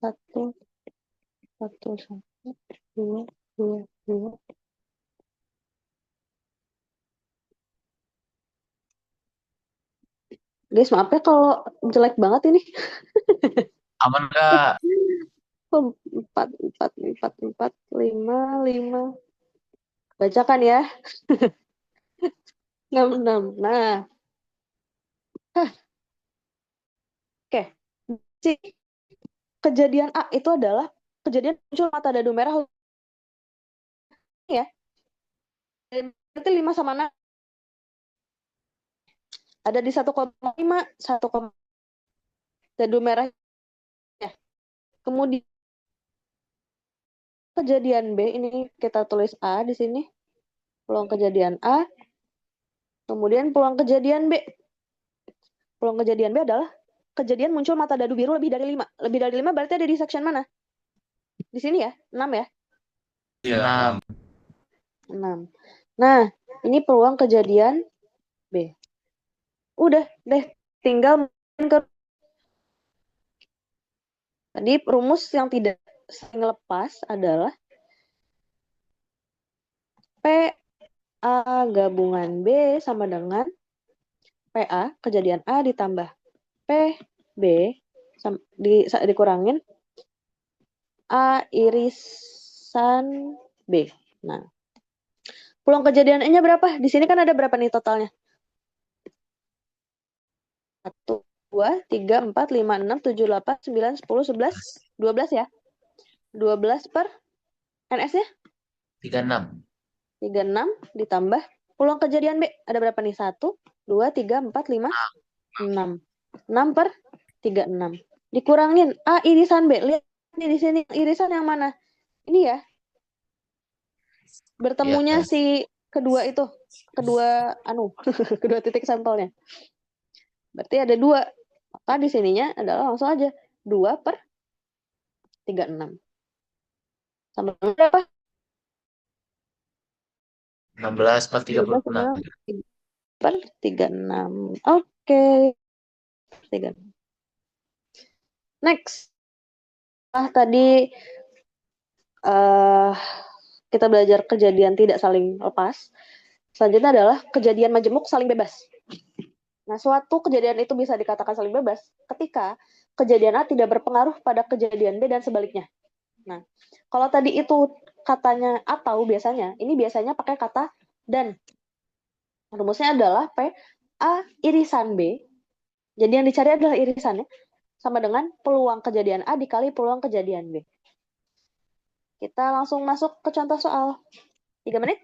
1, 1, 1, 2, 2, 2. Guys, maaf ya kalau jelek banget ini. Aman, Kak. 4, 4, 4, 4, 5, 5. Bacakan ya. 6, 6. Nah, oke. Si kejadian A itu adalah kejadian muncul mata dadu merah ya. Berarti 5 sama 6. Ada di 1,5, 1, dadu merah ya. Kemudian kejadian B ini kita tulis A di sini. Peluang kejadian A. Kemudian peluang kejadian B. Peluang kejadian B adalah kejadian muncul mata dadu biru lebih dari 5. Lebih dari 5 berarti ada di section mana? Di sini ya, 6 ya. Iya. 6. Nah, ini peluang kejadian B. Udah deh, tinggal ke tadi rumus yang tidak sering lepas adalah PA gabungan B sama dengan PA kejadian A ditambah PB dikurangin A irisan B. Nah, peluang kejadian E-nya berapa? Di sini kan ada berapa nih totalnya? 1, 2, 3, 4, 5, 6, 7, 8, 9, 10, 11, 12 ya. 12 per NS-nya? 36. 36 ditambah peluang kejadian B. Ada berapa nih? 1, 2, 3, 4, 5, 6. 6 per 36. Dikurangin A irisan B. Lihat nih di sini irisan yang mana? Ini ya. Bertemunya Iya. si kedua itu. kedua kedua titik sampelnya. Berarti ada 2. Maka di sininya adalah langsung aja 2/36. Sama dengan berapa? 16/36. 12/36. Oke. 36. Next. Tadi kita belajar kejadian tidak saling lepas. Selanjutnya adalah kejadian majemuk saling bebas. Nah, suatu kejadian itu bisa dikatakan saling bebas ketika kejadian A tidak berpengaruh pada kejadian B dan sebaliknya. Nah, kalau tadi itu katanya atau biasanya, ini biasanya pakai kata dan. Rumusnya adalah P A irisan B. Jadi yang dicari adalah irisannya sama dengan peluang kejadian A dikali peluang kejadian B. Kita langsung masuk ke contoh soal. 3 menit.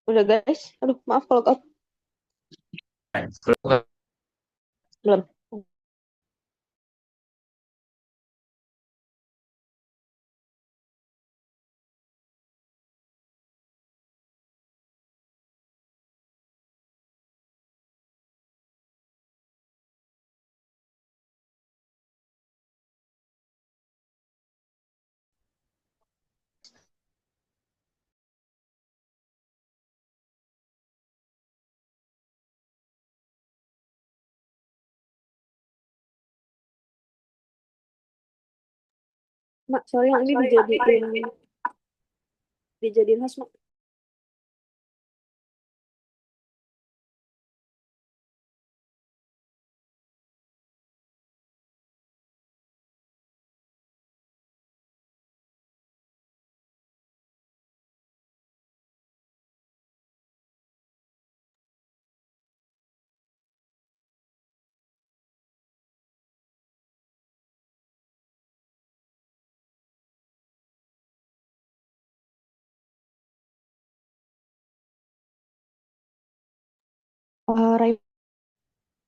Udah guys. Aduh, maaf kalau out. Belum. Mak, sorry yang ini dijadiin host, Mak.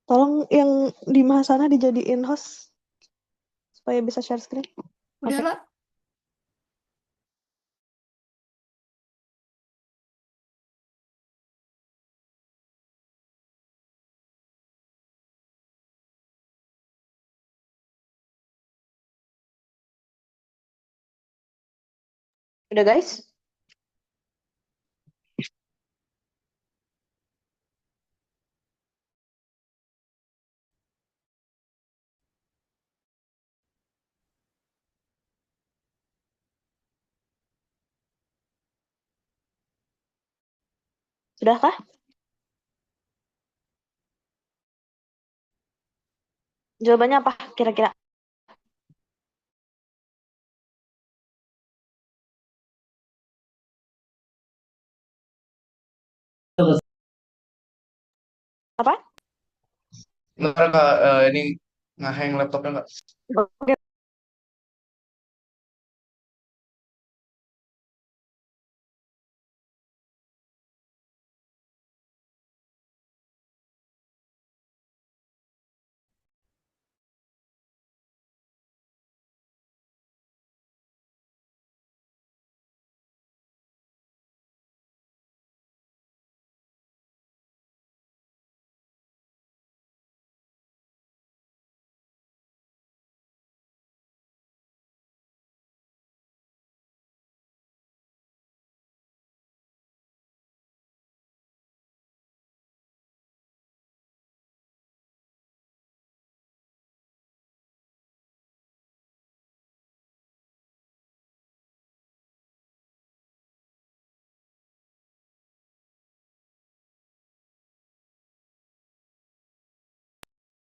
Tolong yang di sana dijadiin host supaya bisa share screen. Udah Oke. lah. Udah guys? Sudahkah? Jawabannya apa kira-kira? Apa? Bentar Kak, ini ngehang laptopnya Kak. Oke.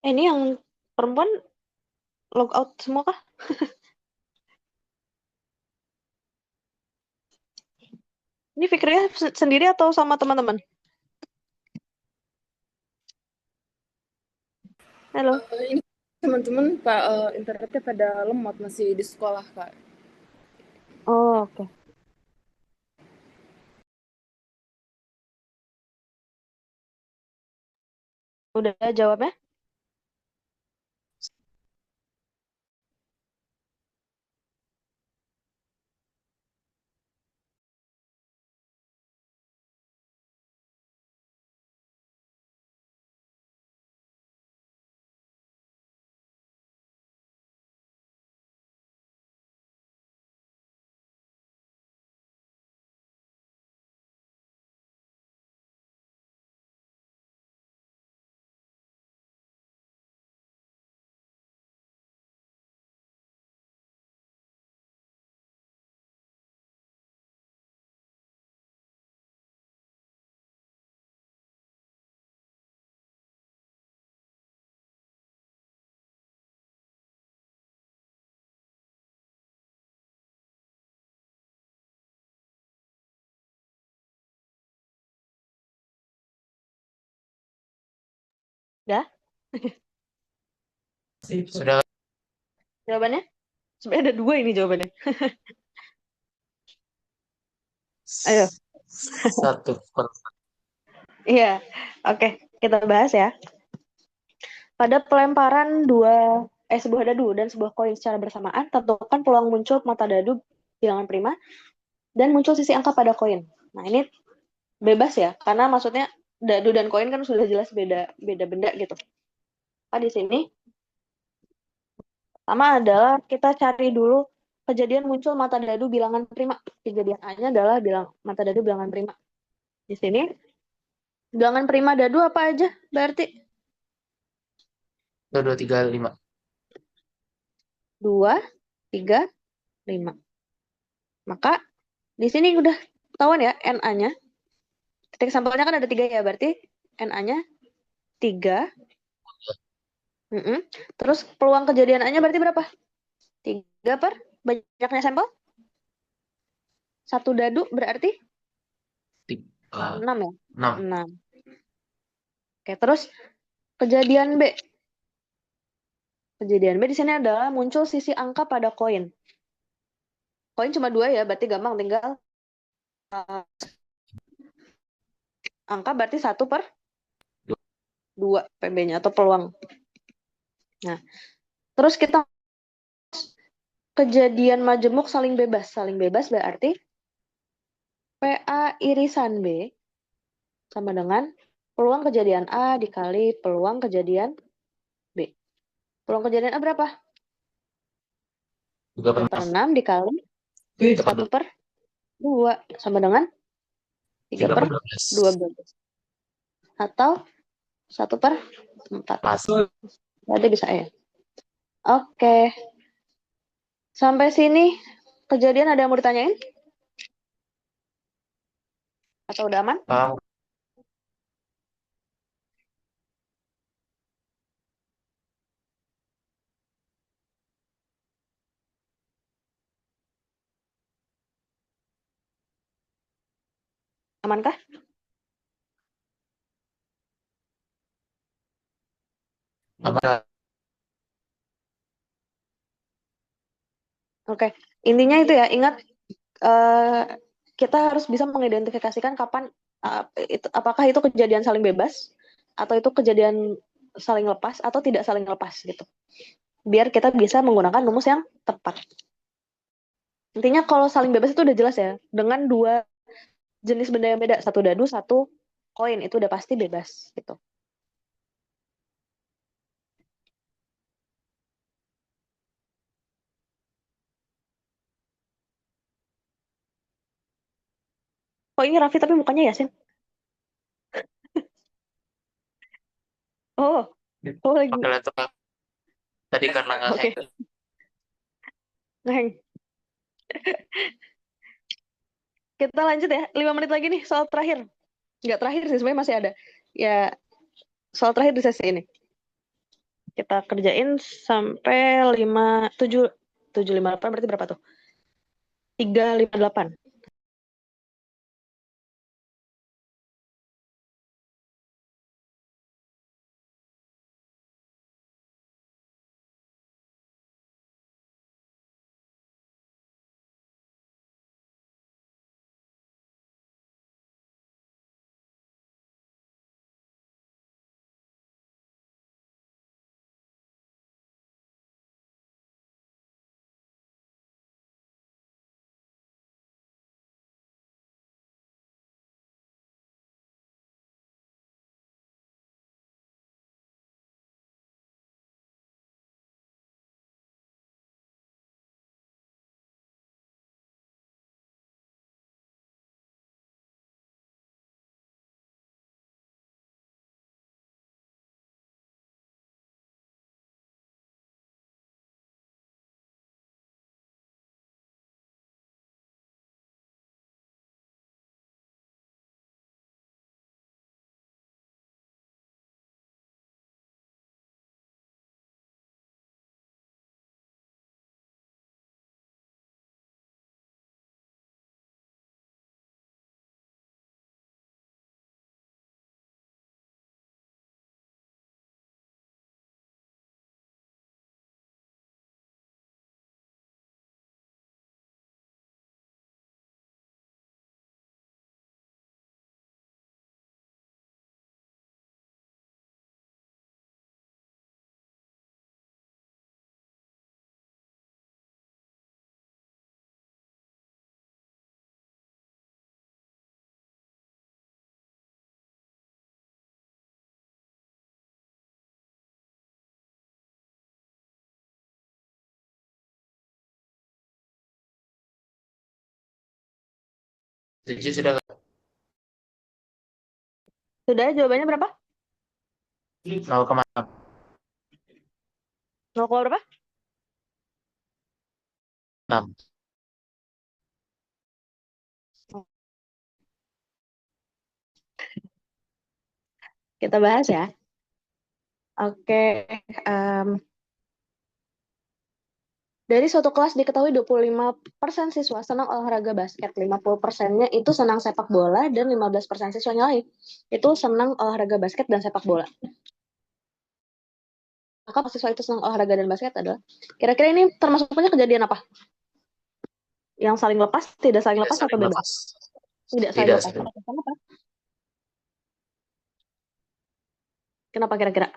Ini yang perempuan log out semua kah? Ini Fikriya sendiri atau sama teman-teman? Halo. Ini teman-teman Pak, internetnya pada lemot, masih di sekolah Kak. Oh, oke. Udah jawabnya? Udah? Sudah Jawabannya? Sebenarnya ada dua ini jawabannya. Ayo. satu per Iya. Oke, kita bahas ya. Pada pelemparan sebuah dadu dan sebuah koin secara bersamaan, tentukan peluang muncul mata dadu bilangan prima dan muncul sisi angka pada koin. Nah, ini bebas ya, karena maksudnya dadu dan koin kan sudah jelas beda benda gitu. Nah, di sini pertama adalah kita cari dulu kejadian muncul mata dadu bilangan prima. Kejadian A-nya adalah mata dadu bilangan prima. Di sini bilangan prima dadu apa aja? Berarti 2, 2, 3, 5. 2, 3, 5. Maka di sini udah ketahuan ya NA-nya. Titik sampelnya kan ada 3 ya, berarti NA-nya 3. Terus peluang kejadian A-nya berarti berapa? 3 per banyaknya sampel? 1 dadu berarti 6 ya? 6. 6. Oke, terus kejadian B. Kejadian B di sini adalah muncul sisi angka pada koin. Koin cuma 2 ya, berarti gampang tinggal angka berarti 1 per 2 PB-nya atau peluang. Nah, terus kita kejadian majemuk saling bebas. Saling bebas berarti PA irisan B sama dengan peluang kejadian A dikali peluang kejadian B. Peluang kejadian A berapa? 2 per 6 dikali 1 per 2 sama dengan 3 per 12. Atau 1 per 4. Berarti bisa ya. Oke. Sampai sini kejadian ada yang mau ditanyain? Atau udah aman? Amankah? Aman. Oke. Intinya itu ya, ingat kita harus bisa mengidentifikasikan kapan apakah itu kejadian saling bebas atau itu kejadian saling lepas atau tidak saling lepas gitu. Biar kita bisa menggunakan rumus yang tepat. Intinya kalau saling bebas itu udah jelas ya, dengan 2 jenis benda yang beda, 1 dadu, 1 koin, itu udah pasti bebas gitu. Kok ini Raffi tapi mukanya Yasin? Oh, lagi. Pakai laptop tadi karena nggak Oke. hack. Ngeheng. Kita lanjut ya, 5 menit lagi nih soal terakhir. Nggak terakhir sih, sebenarnya masih ada. Ya, soal terakhir di sesi ini. Kita kerjain sampai 758 berarti berapa tuh? 358. Tujuh sudah Sudah, jawabannya berapa? 0,6. 0, berapa? 6. Kita bahas ya. Oke. Dari suatu kelas diketahui 25% siswa senang olahraga basket, 50%-nya itu senang sepak bola, dan 15% siswanya lain itu senang olahraga basket dan sepak bola. Maka siswa itu senang olahraga dan basket adalah, kira-kira ini termasuknya kejadian apa? Yang saling lepas, tidak saling lepas, atau bebas? Tidak saling lepas. Kenapa? Kenapa kira-kira?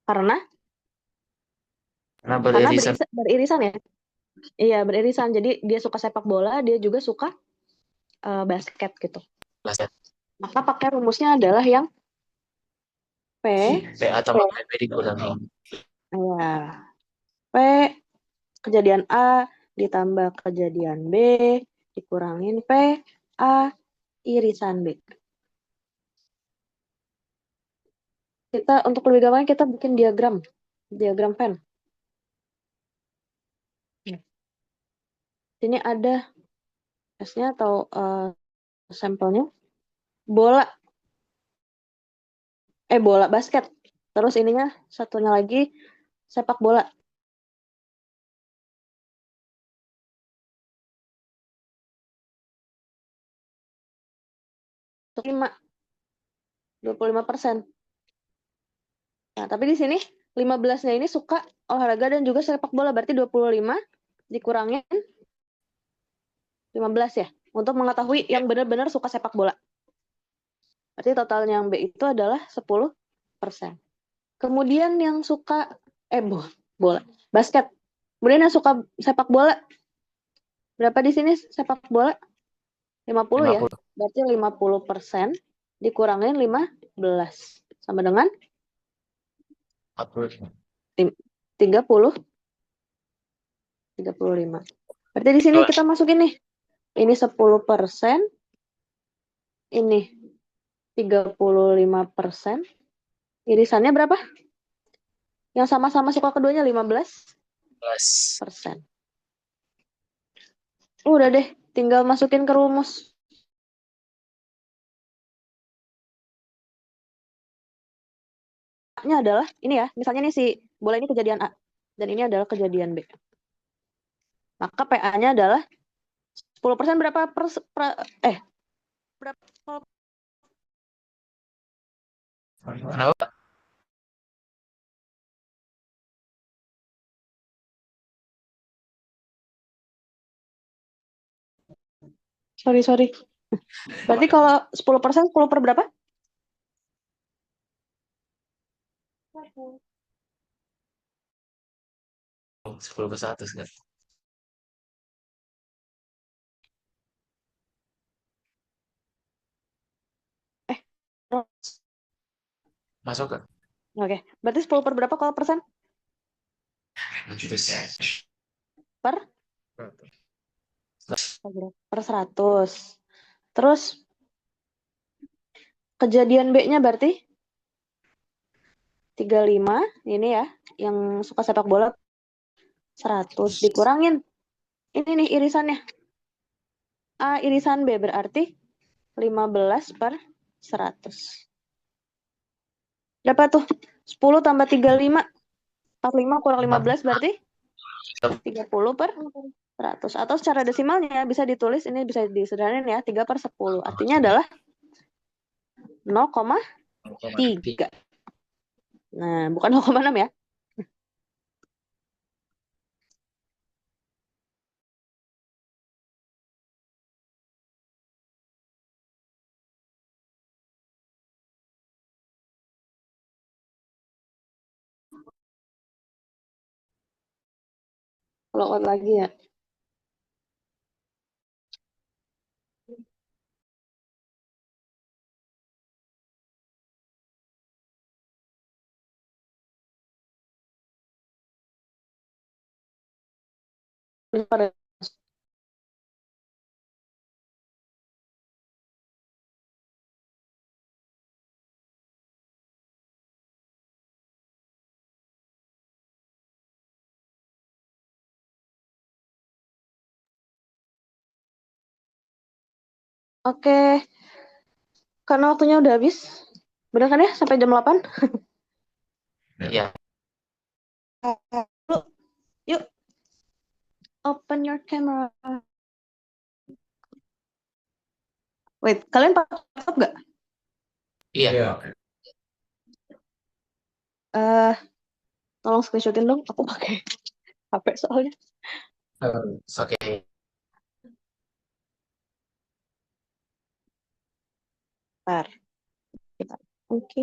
Karena beririsan. beririsan ya. Iya, beririsan. Jadi dia suka sepak bola, dia juga suka basket gitu. Basket. Maka pakai rumusnya adalah yang P, PA tambah PP dikurangi. ya, P kejadian A ditambah kejadian B dikurangin P A irisan B. Kita untuk lebih gampang kita bikin diagram Venn. Sini ada S-nya atau sampelnya bola basket. Terus ininya satunya lagi sepak bola. Untuk 25%. Nah, tapi di sini 15-nya ini suka olahraga dan juga sepak bola, berarti 25 dikurangin 15 ya, untuk mengetahui yang benar-benar suka sepak bola. Berarti totalnya yang B itu adalah 10%. Kemudian yang suka bola, basket. Kemudian yang suka sepak bola, berapa di sini sepak bola? 50 ya. 50. Berarti 50% dikurangin 15 sama dengan 40. 30. 35. Berarti di sini kita masukin nih. Ini 10%. Ini 35%. Irisannya berapa? Yang sama-sama suka keduanya 15%. Udah deh, tinggal masukin ke rumus. A-nya adalah ini ya, misalnya nih si bola ini kejadian A dan ini adalah kejadian B. Maka PA-nya adalah 10% berapa berapa Kenapa? sorry. Berarti kalau 10% 10 per berapa? 10 ke 1 kan? Masuk kan? Oke, berarti 10 per berapa kalau persen? Per? Per 100. Terus kejadian B-nya berarti 35, ini ya, yang suka sepak bola 100 dikurangin. Ini nih irisannya. A irisan B berarti 15 per 100. Berapa tuh? 10 tambah 35. 45 kurang 15 berarti 30 per 100. Atau secara desimalnya bisa ditulis, ini bisa disederhanain ya, 3 per 10. Artinya adalah 0,3. Nah, bukan 0,6 ya. Kalau out lagi ya. Pada Oke, karena waktunya udah habis. Bener kan ya? Sampai jam 8? Iya. Yuk, open your camera. Wait, kalian pakai laptop nggak? Iya. Tolong screenshotin dong. Aku pakai HP soalnya. Oke. Bentar. Mungkin